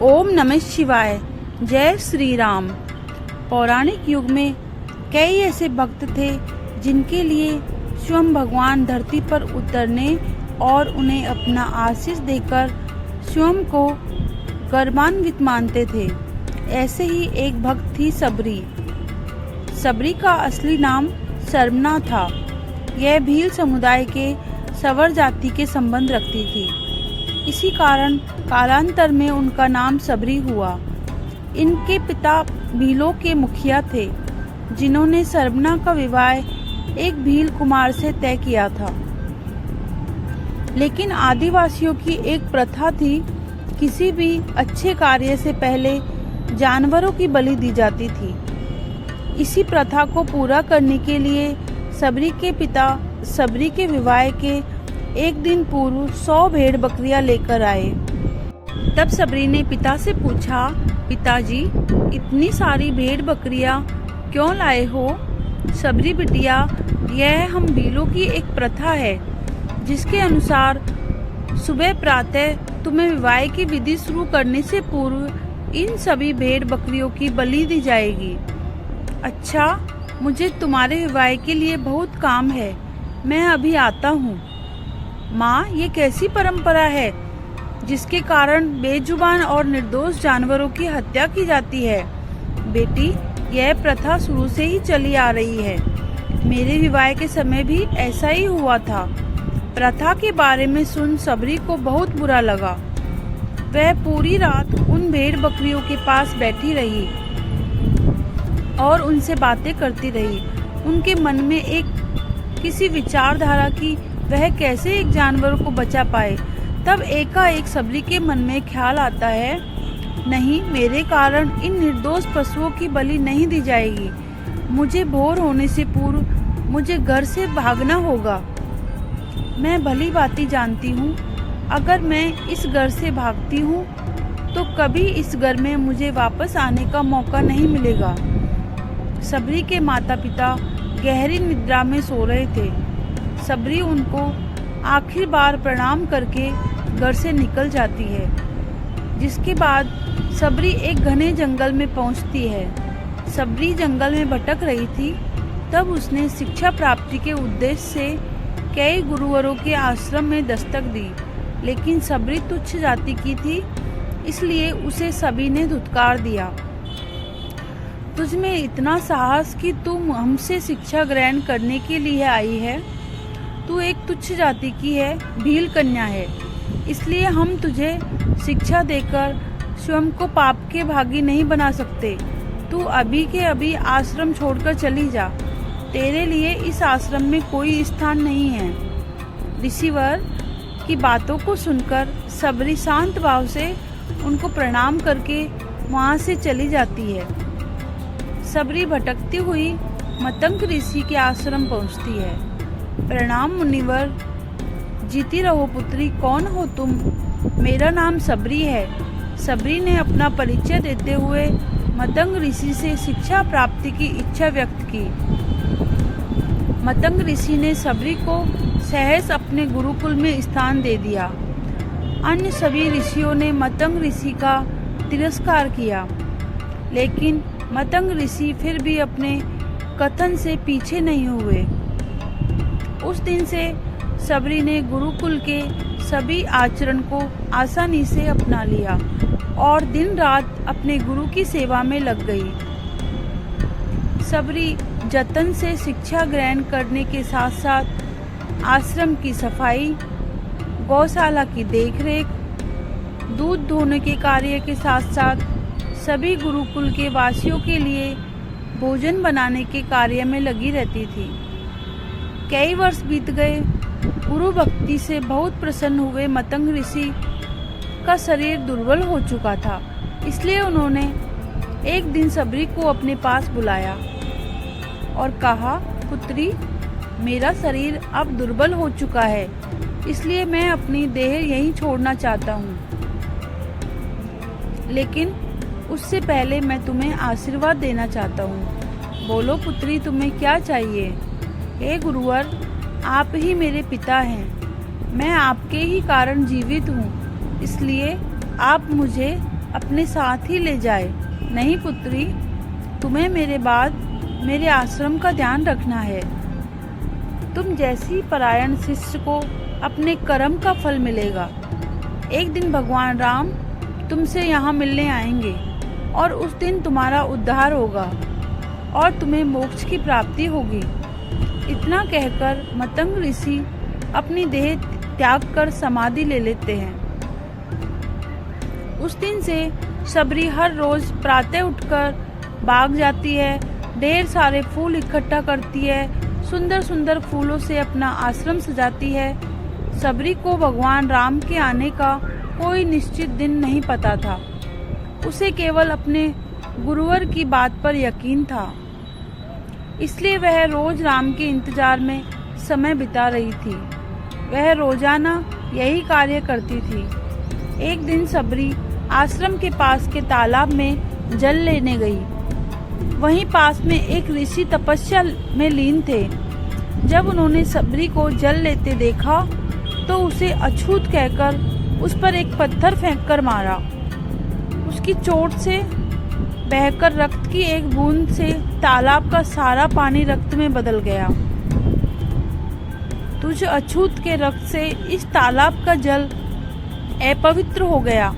ओम नमः शिवाय। जय श्री राम। पौराणिक युग में कई ऐसे भक्त थे जिनके लिए स्वयं भगवान धरती पर उतरने और उन्हें अपना आशीष देकर स्वयं को गर्वान्वित मानते थे। ऐसे ही एक भक्त थी सबरी। सबरी का असली नाम सरवना था। यह भील समुदाय के सवर जाति के संबंध रखती थी। इसी कारण कालांतर में उनका नाम सबरी हुआ। इनके पिता भीलों के मुखिया थे, जिन्होंने सरवना का विवाह एक भील कुमार से तय किया था। लेकिन आदिवासियों की एक प्रथा थी, किसी भी अच्छे कार्य से पहले जानवरों की बलि दी जाती थी। इसी प्रथा को पूरा करने के लिए सबरी के पिता सबरी के विवाह के एक दिन पूर्व 100 भेड़ बकरियां लेकर आए। तब सबरी ने पिता से पूछा, पिताजी, इतनी सारी भेड़ बकरियां क्यों लाए हो? सबरी बिटिया, यह हम भीलों की एक प्रथा है, जिसके अनुसार सुबह प्रातः तुम्हें विवाह की विधि शुरू करने से पूर्व इन सभी भेड़ बकरियों की बलि दी जाएगी। अच्छा, मुझे तुम्हारे विवाह के लिए बहुत काम है, मैं अभी आता हूँ। माँ, ये कैसी परंपरा है जिसके कारण बेजुबान और निर्दोष जानवरों की हत्या की जाती है? बेटी, यह प्रथा शुरू से ही चली आ रही है। मेरे विवाह के समय भी ऐसा ही हुआ था। प्रथा के बारे में सुन सबरी को बहुत बुरा लगा। वह पूरी रात उन भेड़ बकरियों के पास बैठी रही और उनसे बातें करती रही। उनके मन में किसी विचारधारा की वह कैसे एक जानवर को बचा पाए। तब एकाएक सबरी के मन में ख्याल आता है, नहीं, मेरे कारण इन निर्दोष पशुओं की बलि नहीं दी जाएगी। मुझे भोर होने से पूर्व मुझे घर से भागना होगा। मैं भली भांति जानती हूँ, अगर मैं इस घर से भागती हूँ तो कभी इस घर में मुझे वापस आने का मौका नहीं मिलेगा। सबरी के माता पिता गहरी निद्रा में सो रहे थे। सबरी उनको आखिरी बार प्रणाम करके घर से निकल जाती है, जिसके बाद सबरी एक घने जंगल में पहुंचती है। सबरी जंगल में भटक रही थी, तब उसने शिक्षा प्राप्ति के उद्देश्य से कई गुरुवरों के आश्रम में दस्तक दी। लेकिन सबरी तुच्छ जाति की थी, इसलिए उसे सभी ने धुतकार दिया। तुझ में इतना साहस कि तू हमसे शिक्षा ग्रहण करने के लिए आई है? तू एक तुच्छ जाति की है, भील कन्या है, इसलिए हम तुझे शिक्षा देकर स्वयं को पाप के भागी नहीं बना सकते। तू अभी के अभी आश्रम छोड़कर चली जा। तेरे लिए इस आश्रम में कोई स्थान नहीं है। ऋषिवर की बातों को सुनकर सबरी शांत भाव से उनको प्रणाम करके वहां से चली जाती है। सबरी भटकती हुई मतंग ऋषि के आश्रम पहुंचती है। प्रणाम मुनिवर। जीती रहो पुत्री, कौन हो तुम? मेरा नाम सबरी है। सबरी ने अपना परिचय देते हुए मतंग ऋषि से शिक्षा प्राप्ति की इच्छा व्यक्त की। मतंग ऋषि ने सबरी को सहज अपने गुरुकुल में स्थान दे दिया। अन्य सभी ऋषियों ने मतंग ऋषि का तिरस्कार किया, लेकिन मतंग ऋषि फिर भी अपने कथन से पीछे नहीं हुए। उस दिन से सबरी ने गुरुकुल के सभी आचरण को आसानी से अपना लिया और दिन रात अपने गुरु की सेवा में लग गई। सबरी जतन से शिक्षा ग्रहण करने के साथ साथ आश्रम की सफाई, गौशाला की देखरेख, दूध धोने के कार्य के साथ साथ सभी गुरुकुल के वासियों के लिए भोजन बनाने के कार्य में लगी रहती थी। कई वर्ष बीत गए। गुरु भक्ति से बहुत प्रसन्न हुए मतंग ऋषि का शरीर दुर्बल हो चुका था, इसलिए उन्होंने एक दिन सबरी को अपने पास बुलाया और कहा, पुत्री, मेरा शरीर अब दुर्बल हो चुका है, इसलिए मैं अपनी देह यहीं छोड़ना चाहता हूँ। लेकिन उससे पहले मैं तुम्हें आशीर्वाद देना चाहता हूँ। बोलो पुत्री, तुम्हें क्या चाहिए? हे गुरुवर, आप ही मेरे पिता हैं। मैं आपके ही कारण जीवित हूँ, इसलिए आप मुझे अपने साथ ही ले जाए। नहीं पुत्री, तुम्हें मेरे बाद मेरे आश्रम का ध्यान रखना है। तुम जैसी परायण शिष्य को अपने कर्म का फल मिलेगा। एक दिन भगवान राम तुमसे यहाँ मिलने आएंगे और उस दिन तुम्हारा उद्धार होगा और तुम्हें मोक्ष की प्राप्ति होगी। इतना कहकर मतंग ऋषि अपनी देह त्याग कर समाधि ले लेते हैं। उस दिन से सबरी हर रोज प्रातः उठकर बाग जाती है, ढेर सारे फूल इकट्ठा करती है, सुंदर सुंदर फूलों से अपना आश्रम सजाती है। सबरी को भगवान राम के आने का कोई निश्चित दिन नहीं पता था। उसे केवल अपने गुरुवर की बात पर यकीन था, इसलिए वह रोज राम के इंतजार में समय बिता रही थी। वह रोजाना यही कार्य करती थी। एक दिन सबरी आश्रम के पास के तालाब में जल लेने गई। वहीं पास में एक ऋषि तपस्या में लीन थे। जब उन्होंने सबरी को जल लेते देखा तो उसे अछूत कहकर उस पर एक पत्थर फेंककर मारा। उसकी चोट से बहकर रक्त की एक बूंद से तालाब का सारा पानी रक्त में बदल गया। तुझ अछूत के रक्त से इस तालाब का जल अपवित्र हो गया।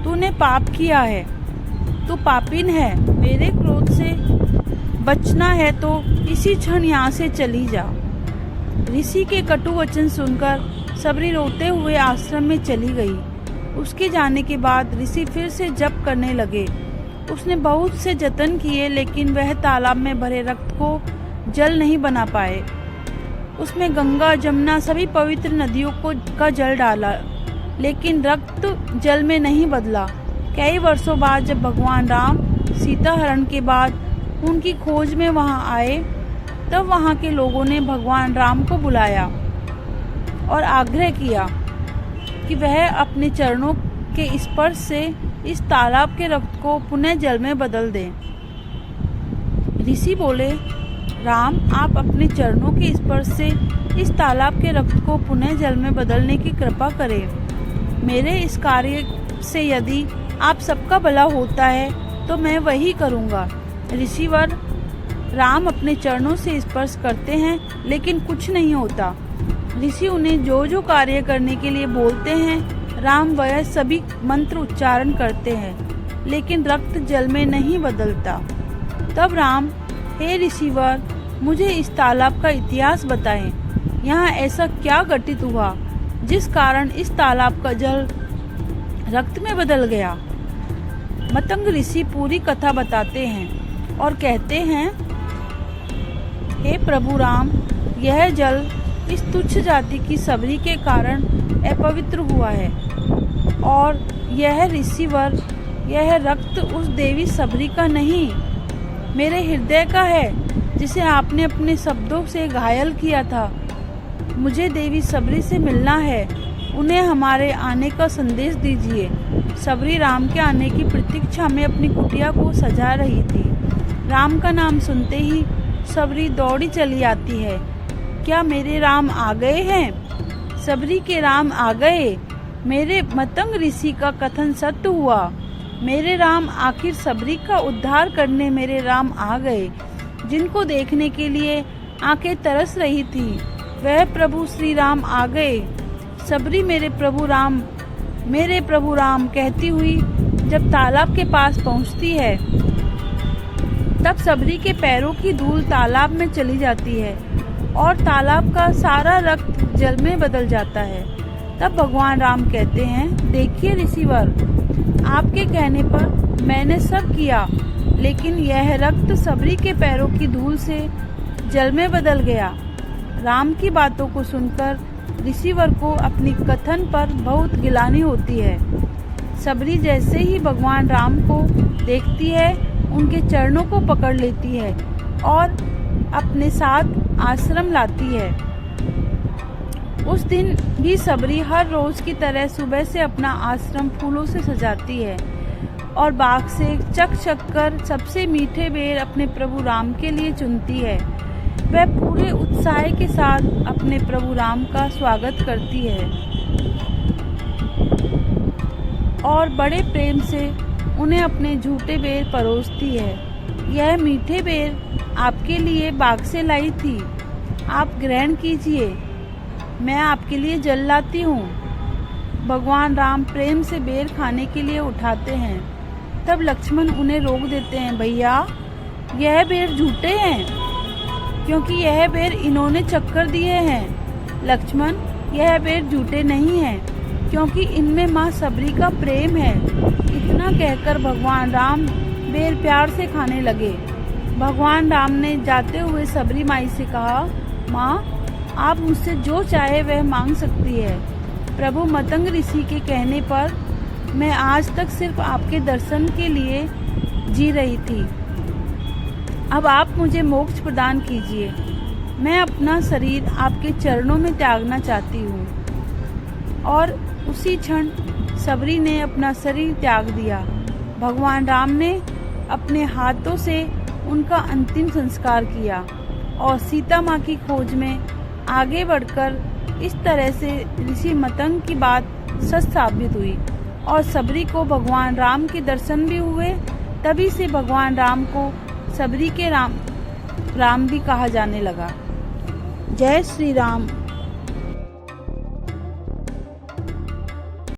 तूने पाप किया है, तू पापीन है। मेरे क्रोध से बचना है तो इसी क्षण यहाँ से चली जा। ऋषि के कटु वचन सुनकर सबरी रोते हुए आश्रम में चली गई। उसके जाने के बाद ऋषि फिर से जप करने लगे। उसने बहुत से जतन किए, लेकिन वह तालाब में भरे रक्त को जल नहीं बना पाए। उसमें गंगा, जमुना सभी पवित्र नदियों का जल डाला, लेकिन रक्त जल में नहीं बदला। कई वर्षों बाद जब भगवान राम सीता हरण के बाद उनकी खोज में वहां आए, तब वहां के लोगों ने भगवान राम को बुलाया और आग्रह किया कि वह अपने चरणों के स्पर्श से इस तालाब के रक्त को पुनः जल में बदल दें। ऋषि बोले, राम, आप अपने चरणों के स्पर्श से इस तालाब के रक्त को पुनः जल में बदलने की कृपा करें। मेरे इस कार्य से यदि आप सबका भला होता है तो मैं वही करूँगा। ऋषिवर, राम अपने चरणों से स्पर्श करते हैं, लेकिन कुछ नहीं होता। ऋषि उन्हें जो जो कार्य करने के लिए बोलते हैं, राम वह सभी मंत्र उच्चारण करते हैं, लेकिन रक्त जल में नहीं बदलता। तब राम, हे ऋषिवर, मुझे इस तालाब का इतिहास बताएं। यहाँ ऐसा क्या घटित हुआ जिस कारण इस तालाब का जल रक्त में बदल गया? मतंग ऋषि पूरी कथा बताते हैं और कहते हैं, हे प्रभु राम, यह जल इस तुच्छ जाति की सबरी के कारण अपवित्र हुआ है और यह ऋषिवर, यह रक्त उस देवी सबरी का नहीं, मेरे हृदय का है, जिसे आपने अपने शब्दों से घायल किया था। मुझे देवी सबरी से मिलना है, उन्हें हमारे आने का संदेश दीजिए। सबरी राम के आने की प्रतीक्षा में अपनी कुटिया को सजा रही थी। राम का नाम सुनते ही सबरी दौड़ी चली आती है। क्या मेरे राम आ गए हैं? सबरी के राम आ गए। मेरे मतंग ऋषि का कथन सत्य हुआ। मेरे राम, आखिर सबरी का उद्धार करने मेरे राम आ गए। जिनको देखने के लिए आंखें तरस रही थी, वह प्रभु श्री राम आ गए। सबरी मेरे प्रभु राम कहती हुई जब तालाब के पास पहुंचती है, तब सबरी के पैरों की धूल तालाब में चली जाती है और तालाब का सारा रक्त जल में बदल जाता है। तब भगवान राम कहते हैं, देखिए ऋषिवर, आपके कहने पर मैंने सब किया, लेकिन यह रक्त सबरी के पैरों की धूल से जल में बदल गया। राम की बातों को सुनकर ऋषिवर को अपनी कथन पर बहुत गिलानी होती है। सबरी जैसे ही भगवान राम को देखती है, उनके चरणों को पकड़ लेती है और अपने साथ आश्रम लाती है। उस दिन भी सबरी हर रोज की तरह सुबह से अपना आश्रम फूलों से सजाती है और बाग से चक चक कर सबसे मीठे बेर अपने प्रभु राम के लिए चुनती है। वह पूरे उत्साह के साथ अपने प्रभु राम का स्वागत करती है और बड़े प्रेम से उन्हें अपने झूठे बेर परोसती है। यह मीठे बेर आपके लिए बाग से लाई थी, आप ग्रहण कीजिए, मैं आपके लिए जल लाती हूँ। भगवान राम प्रेम से बेर खाने के लिए उठाते हैं। तब लक्ष्मण उन्हें रोक देते हैं, भैया यह बेर झूठे हैं, क्योंकि यह बेर इन्होंने चक्कर दिए हैं। लक्ष्मण, यह बेर झूठे नहीं हैं, क्योंकि इनमें माँ सबरी का प्रेम है। इतना कहकर भगवान राम बेर प्यार से खाने लगे। भगवान राम ने जाते हुए सबरी माई से कहा, माँ आप मुझसे जो चाहे वह मांग सकती है। प्रभु मतंग ऋषि के कहने पर मैं आज तक सिर्फ आपके दर्शन के लिए जी रही थी। अब आप मुझे मोक्ष प्रदान कीजिए। मैं अपना शरीर आपके चरणों में त्यागना चाहती हूँ। और उसी क्षण सबरी ने अपना शरीर त्याग दिया। भगवान राम ने अपने हाथों से उनका अंतिम संस्कार किया और सीता माँ की खोज में आगे बढ़कर इस तरह से ऋषि मतंग की बात सच साबित हुई और सबरी को भगवान राम के दर्शन भी हुए। तभी से भगवान राम को सबरी के राम भी कहा जाने लगा। जय श्री राम।